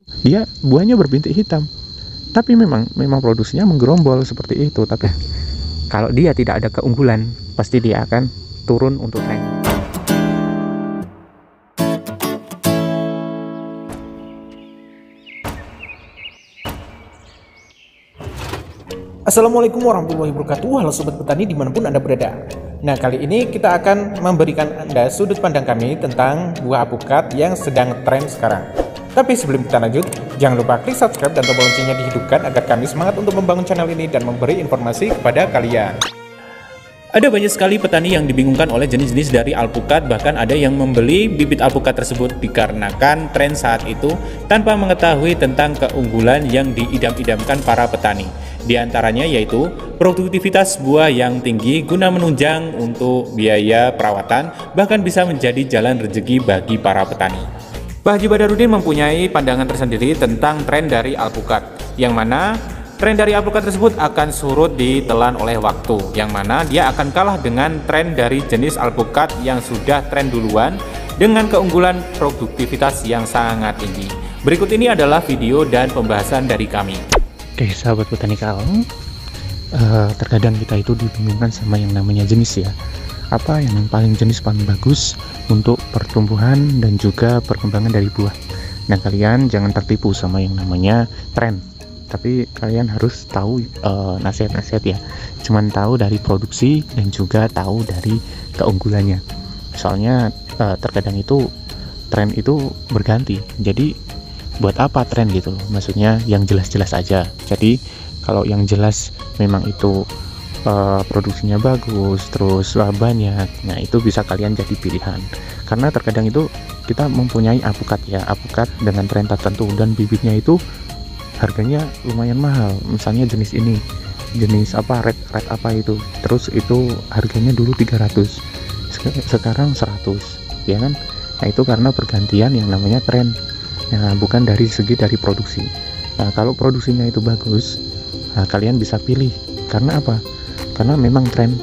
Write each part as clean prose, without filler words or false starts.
Dia buahnya berbintik hitam, tapi memang produksinya menggerombol seperti itu. Tapi kalau dia tidak ada keunggulan, pasti dia akan turun untuk tren. Assalamualaikum warahmatullahi wabarakatuh. Halo Sobat Petani dimanapun Anda berada. Nah, kali ini kita akan memberikan Anda sudut pandang kami tentang buah alpukat yang sedang tren sekarang. Tapi sebelum kita lanjut, jangan lupa klik subscribe dan tombol loncengnya dihidupkan agar kami semangat untuk membangun channel ini dan memberi informasi kepada kalian. Ada banyak sekali petani yang dibingungkan oleh jenis-jenis dari alpukat, bahkan ada yang membeli bibit alpukat tersebut dikarenakan tren saat itu tanpa mengetahui tentang keunggulan yang diidam-idamkan para petani. Di antaranya yaitu produktivitas buah yang tinggi guna menunjang untuk biaya perawatan, bahkan bisa menjadi jalan rezeki bagi para petani. Pak Haji Badarudin mempunyai pandangan tersendiri tentang tren dari alpukat, yang mana tren dari alpukat tersebut akan surut ditelan oleh waktu, yang mana dia akan kalah dengan tren dari jenis alpukat yang sudah tren duluan dengan keunggulan produktivitas yang sangat tinggi. Berikut ini adalah video dan pembahasan dari kami. Oke, sahabat petani kalang, terkadang kita itu dibingungkan sama yang namanya jenis ya. Apa yang paling jenis paling bagus untuk pertumbuhan dan juga perkembangan dari buah. Nah, kalian jangan tertipu sama yang namanya tren. Tapi kalian harus tahu nasihat-nasihat ya. Cuman tahu dari produksi dan juga tahu dari keunggulannya. Soalnya terkadang itu tren itu berganti. Jadi buat apa tren gitu loh, maksudnya yang jelas-jelas aja. Jadi kalau yang jelas memang itu produksinya bagus, terus banyak, nah itu bisa kalian jadi pilihan. Karena terkadang itu kita mempunyai alpukat ya, alpukat dengan tren tertentu dan bibitnya itu harganya lumayan mahal. Misalnya jenis ini, jenis apa, red apa itu, terus itu harganya dulu 300, sekarang 100 ya kan. Nah itu karena pergantian yang namanya tren. Nah, bukan dari segi dari produksi. Nah, kalau produksinya itu bagus, nah, kalian bisa pilih. Karena apa? Karena memang tren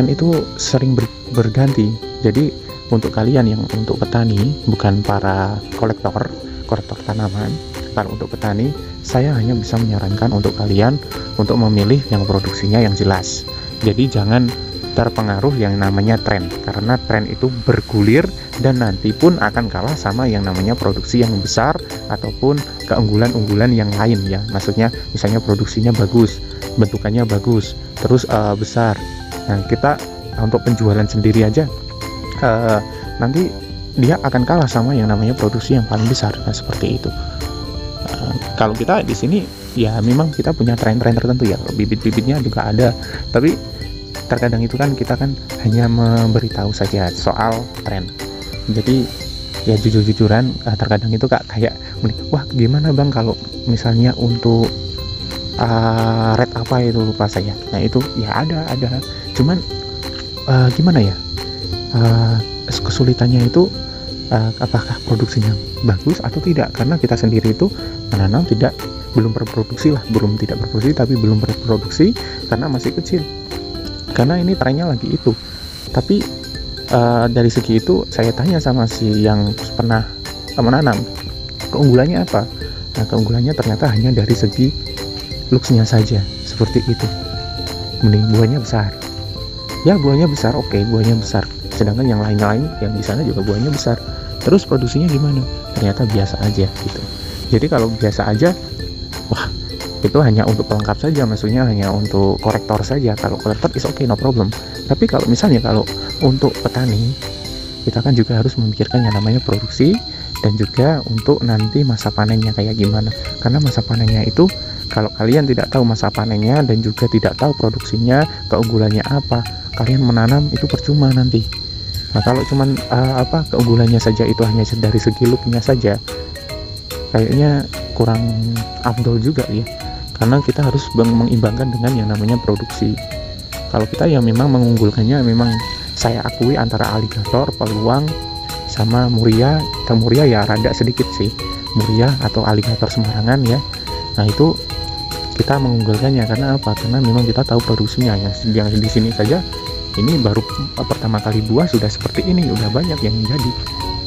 itu sering berganti. Jadi untuk kalian yang untuk petani, bukan para kolektor tanaman. Kalau untuk petani, saya hanya bisa menyarankan untuk kalian untuk memilih yang produksinya yang jelas. Jadi jangan terpengaruh yang namanya tren, karena tren itu bergulir dan nanti pun akan kalah sama yang namanya produksi yang besar ataupun keunggulan-unggulan yang lain ya. Maksudnya misalnya produksinya bagus, bentukannya bagus, terus besar. Nah, kita untuk penjualan sendiri aja nanti dia akan kalah sama yang namanya produksi yang paling besar. Nah, seperti itu. Kalau kita di sini ya memang kita punya tren-tren tertentu ya, bibit-bibitnya juga ada, tapi terkadang itu kan kita kan hanya memberitahu saja soal tren. Jadi ya jujur-jujuran terkadang itu kayak wah gimana bang kalau misalnya untuk red apa itu lupa saya. Nah itu ya ada cuman gimana ya, kesulitannya itu apakah produksinya bagus atau tidak, karena kita sendiri itu menanam belum berproduksi tapi belum berproduksi karena masih kecil. Karena ini trennya lagi itu. Tapi dari segi itu saya tanya sama si yang pernah menanam, keunggulannya apa? Nah, keunggulannya ternyata hanya dari segi looks-nya saja, seperti itu. Mending buahnya besar. Ya buahnya besar, oke, buahnya besar. Sedangkan yang lain-lain yang di sana juga buahnya besar. Terus produksinya gimana? Ternyata biasa aja gitu. Jadi kalau biasa aja, wah itu hanya untuk pelengkap saja, maksudnya hanya untuk korektor saja. Kalau korektor is okay, no problem. Tapi kalau misalnya kalau untuk petani, kita kan juga harus memikirkan yang namanya produksi dan juga untuk nanti masa panennya kayak gimana. Karena masa panennya itu kalau kalian tidak tahu masa panennya dan juga tidak tahu produksinya, keunggulannya apa, kalian menanam itu percuma nanti. Nah kalau cuman keunggulannya saja itu hanya dari segi looknya saja, kayaknya kurang afdol juga ya. Karena kita harus mengimbangkan dengan yang namanya produksi. Kalau kita yang memang mengunggulkannya, memang saya akui antara Alligator, Peluang, sama Muria. Muria ya rada sedikit sih, Muria atau Alligator Semarangan ya. Nah itu kita mengunggulkannya karena apa? Karena memang kita tahu produksinya. Yang di sini saja ini baru pertama kali buah sudah seperti ini, udah banyak yang jadi.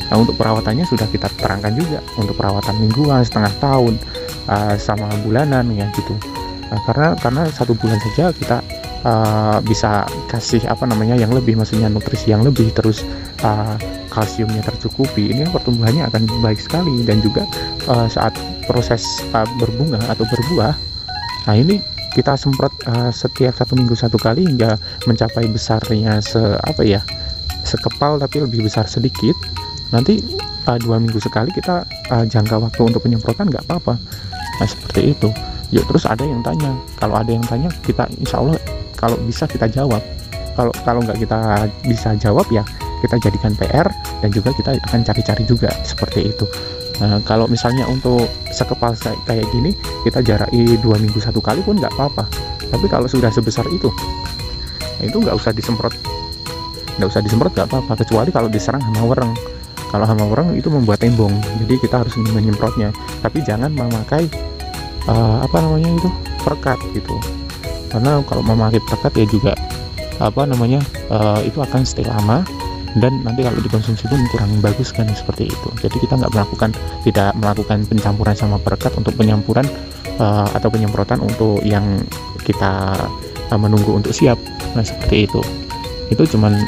Nah, untuk perawatannya sudah kita terangkan juga, untuk perawatan mingguan, setengah tahun, sama bulanan ya gitu. Karena 1 bulan saja kita bisa kasih yang lebih, maksudnya nutrisi yang lebih, terus kalsiumnya tercukupi, ini pertumbuhannya akan baik sekali. Dan juga saat proses berbunga atau berbuah, nah ini kita semprot setiap 1 minggu 1 kali hingga mencapai besarnya sekepal tapi lebih besar sedikit. Nanti 2 minggu sekali kita jangka waktu untuk penyemprotan, nggak apa-apa. Nah seperti itu. Yuk, terus ada yang tanya, kalau ada yang tanya kita insya Allah kalau bisa kita jawab. Kalau nggak kita bisa jawab ya kita jadikan PR, dan juga kita akan cari-cari juga seperti itu. Nah, kalau misalnya untuk sekepal kayak gini kita jaraki 2 minggu 1 kali pun nggak apa-apa. Tapi kalau sudah sebesar itu, nah itu nggak usah disemprot nggak apa-apa, kecuali kalau diserang hama wereng. Kalau hama wereng itu membuat tembong, jadi kita harus menyemprotnya. Tapi jangan memakai perekat gitu, karena kalau memakai perekat ya juga itu akan stay lama, dan nanti kalau dikonsumsi pun kurang bagus kan, seperti itu. Jadi kita tidak melakukan pencampuran sama perekat untuk penyampuran atau penyemprotan untuk yang kita menunggu untuk siap. Nah seperti itu cuman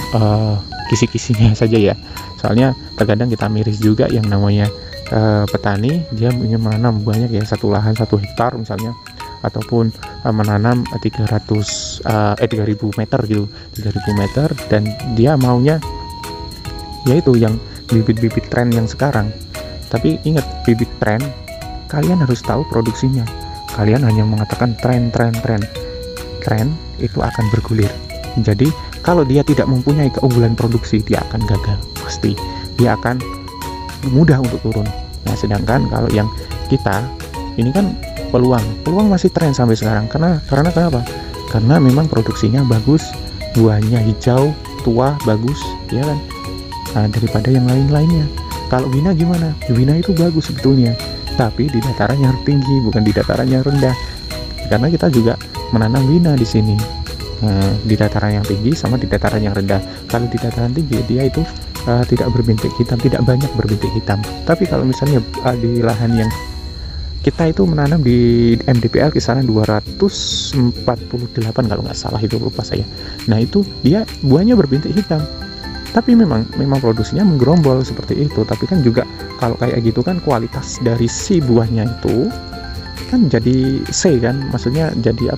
kisi-kisinya saja ya. Soalnya terkadang kita miris juga yang namanya petani, dia ingin menanam banyak ya, satu lahan 1 hektar misalnya, ataupun menanam 3.000 meter gitu, 3.000 meter, dan dia maunya yaitu yang bibit-bibit tren yang sekarang. Tapi ingat, bibit tren kalian harus tahu produksinya. Kalian hanya mengatakan tren itu akan bergulir. Jadi kalau dia tidak mempunyai keunggulan produksi, dia akan gagal pasti, dia akan mudah untuk turun. Nah sedangkan kalau yang kita ini kan peluang masih tren sampai sekarang. Karena kenapa? Karena memang produksinya bagus, buahnya hijau, tua, bagus, ya kan. Nah, daripada yang lainnya. Kalau Wina gimana? Wina itu bagus sebetulnya, tapi di dataran yang tinggi, bukan di dataran yang rendah. Karena kita juga menanam Wina di sini. Nah, di dataran yang tinggi sama di dataran yang rendah. Kalau di dataran tinggi dia itu tidak berbintik hitam, tidak banyak berbintik hitam. Tapi kalau misalnya di lahan yang kita itu menanam di MDPL kisaran 248 kalau nggak salah, itu lupa saya. Nah itu dia buahnya berbintik hitam, tapi memang produksinya menggerombol seperti itu. Tapi kan juga kalau kayak gitu kan kualitas dari si buahnya itu kan jadi C kan, maksudnya jadi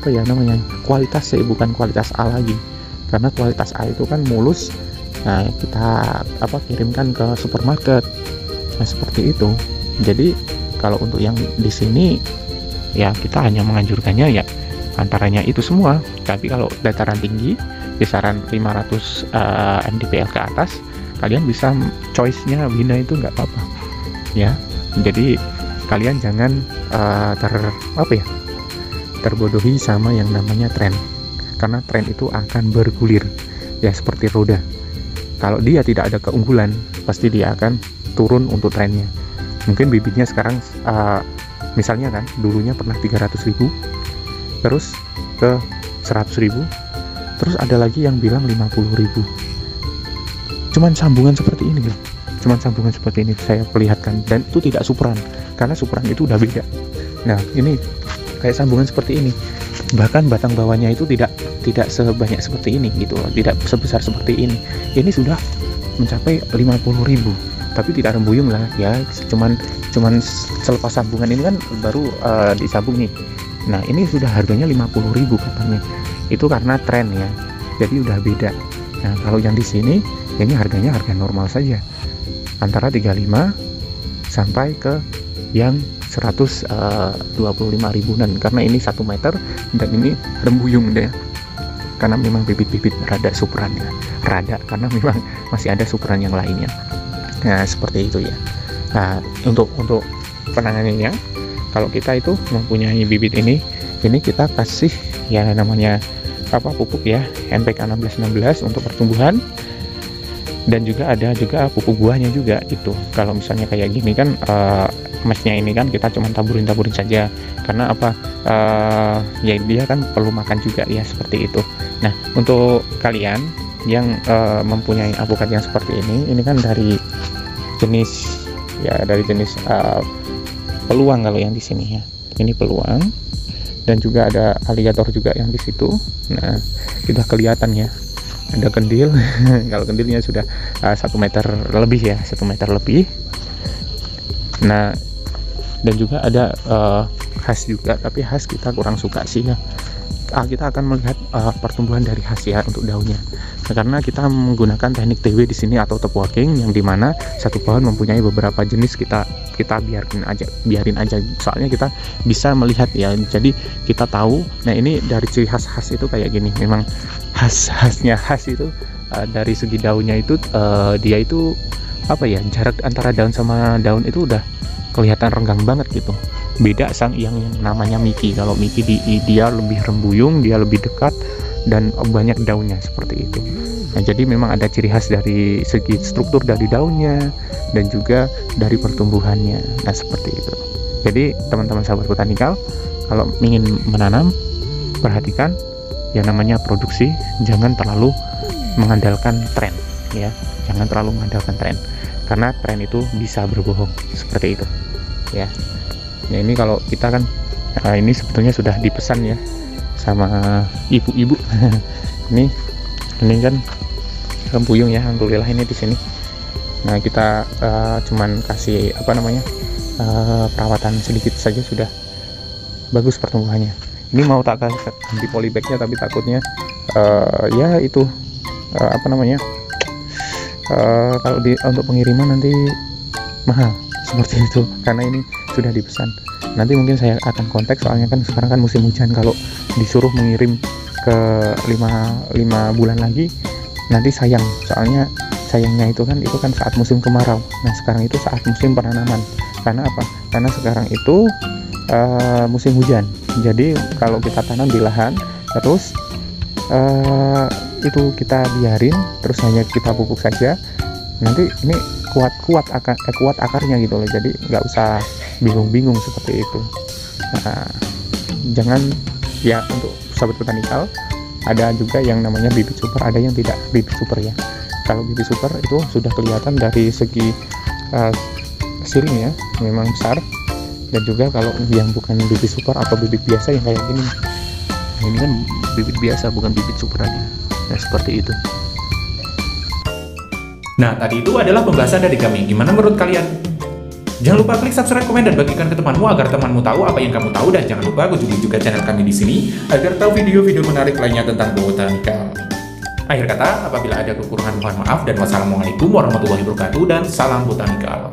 kualitas C, bukan kualitas A lagi. Karena kualitas A itu kan mulus. Nah kita kirimkan ke supermarket. Nah seperti itu. Jadi kalau untuk yang di sini ya kita hanya menganjurkannya ya antaranya itu semua. Tapi kalau dataran tinggi kisaran 500 mdpl ke atas, kalian bisa choice-nya Wina itu nggak apa-apa ya. Jadi kalian jangan terbodohi sama yang namanya tren, karena tren itu akan bergulir ya seperti roda. Kalau dia tidak ada keunggulan, pasti dia akan turun untuk trennya. Mungkin bibitnya sekarang misalnya kan dulunya pernah 300.000, terus ke 100.000, terus ada lagi yang bilang 50.000. Cuman sambungan seperti ini, saya perlihatkan, dan itu tidak supran, karena supran itu udah beda. Nah ini kayak sambungan seperti ini, bahkan batang bawahnya itu tidak sebanyak seperti ini gitu loh, tidak sebesar seperti ini. Ini sudah mencapai 50.000, tapi tidak rembuyung lah ya, cuman selepas sambungan ini kan baru disambung nih. Nah ini sudah harganya 50.000 katanya, itu karena tren ya, jadi udah beda. Nah kalau yang di sini ini harganya harga normal saja, antara 35 sampai ke yang 125 ribuan, karena ini 1 meter dan ini rembuyung deh, karena memang bibit-bibit rada supran ya, karena memang masih ada supran yang lainnya. Nah seperti itu ya. Nah untuk penanganannya, kalau kita itu mempunyai bibit ini kita kasih ya namanya pupuk ya, NPK 1616 untuk pertumbuhan, dan juga ada pupuk buahnya juga gitu. Kalau misalnya kayak gini kan emasnya ini kan kita cuma taburin saja, karena ya dia kan perlu makan juga ya, seperti itu. Nah untuk kalian yang mempunyai alpukat yang seperti ini kan dari jenis peluang kalau yang di sini ya. Ini peluang, dan juga ada aligator juga yang di situ. Nah, sudah kelihatan ya, ada kendil. Kalau kendilnya sudah 1 meter lebih ya, 1 meter lebih. Nah, dan juga ada khas juga, tapi khas kita kurang suka sih ya. Kita akan melihat pertumbuhan dari khas ya untuk daunnya. Nah, karena kita menggunakan teknik TW di sini atau top working, yang dimana satu pohon mempunyai beberapa jenis, kita biarin aja. Soalnya kita bisa melihat ya, jadi kita tahu. Nah, ini dari ciri khas itu kayak gini. Memang khasnya itu dari segi daunnya itu dia itu apa ya, jarak antara daun sama daun itu udah kelihatan renggang banget gitu. Beda yang namanya Miki. Kalau Miki dia lebih rembuyung, dia lebih dekat dan banyak daunnya seperti itu. Nah, jadi memang ada ciri khas dari segi struktur dari daunnya dan juga dari pertumbuhannya. Nah, seperti itu. Jadi teman-teman sahabat botanikal, kalau ingin menanam, perhatikan yang namanya produksi, jangan terlalu mengandalkan tren ya. Jangan terlalu mengandalkan tren, karena tren itu bisa berbohong seperti itu ya. Nah, ini kalau kita kan ini sebetulnya sudah dipesan ya sama ibu-ibu. ini kan rembuyung ya, alhamdulillah ini di sini. Nah, kita cuman kasih perawatan sedikit saja sudah bagus pertumbuhannya. Ini mau tak ganti polybagnya, tapi takutnya ya itu kalau untuk pengiriman nanti mahal seperti itu, karena ini sudah dipesan. Nanti mungkin saya akan kontak, soalnya kan sekarang kan musim hujan. Kalau disuruh mengirim ke 5 bulan lagi nanti sayang, soalnya sayangnya itu kan saat musim kemarau. Nah, sekarang itu saat musim penanaman. Karena apa? Karena sekarang itu musim hujan. Jadi kalau kita tanam di lahan terus itu kita biarin, terus hanya kita pupuk saja, nanti ini kuat akarnya gitu loh. Jadi nggak usah bingung-bingung seperti itu. Nah, jangan ya, untuk sahabat botanikal, ada juga yang namanya bibit super, ada yang tidak bibit super ya. Kalau bibit super itu sudah kelihatan dari segi siringnya memang besar, dan juga kalau yang bukan bibit super atau bibit biasa yang kayak gini, nah, ini kan bibit biasa bukan bibit super aja. Nah, seperti itu. Nah, tadi itu adalah pembahasan dari kami. Gimana menurut kalian? Jangan lupa klik subscribe, komen, dan bagikan ke temanmu agar temanmu tahu apa yang kamu tahu. Dan jangan lupa kunjungi juga channel kami di sini agar tahu video-video menarik lainnya tentang botanikal. Akhir kata, apabila ada kekurangan mohon maaf, dan wassalamualaikum warahmatullahi wabarakatuh, dan salam botanikal.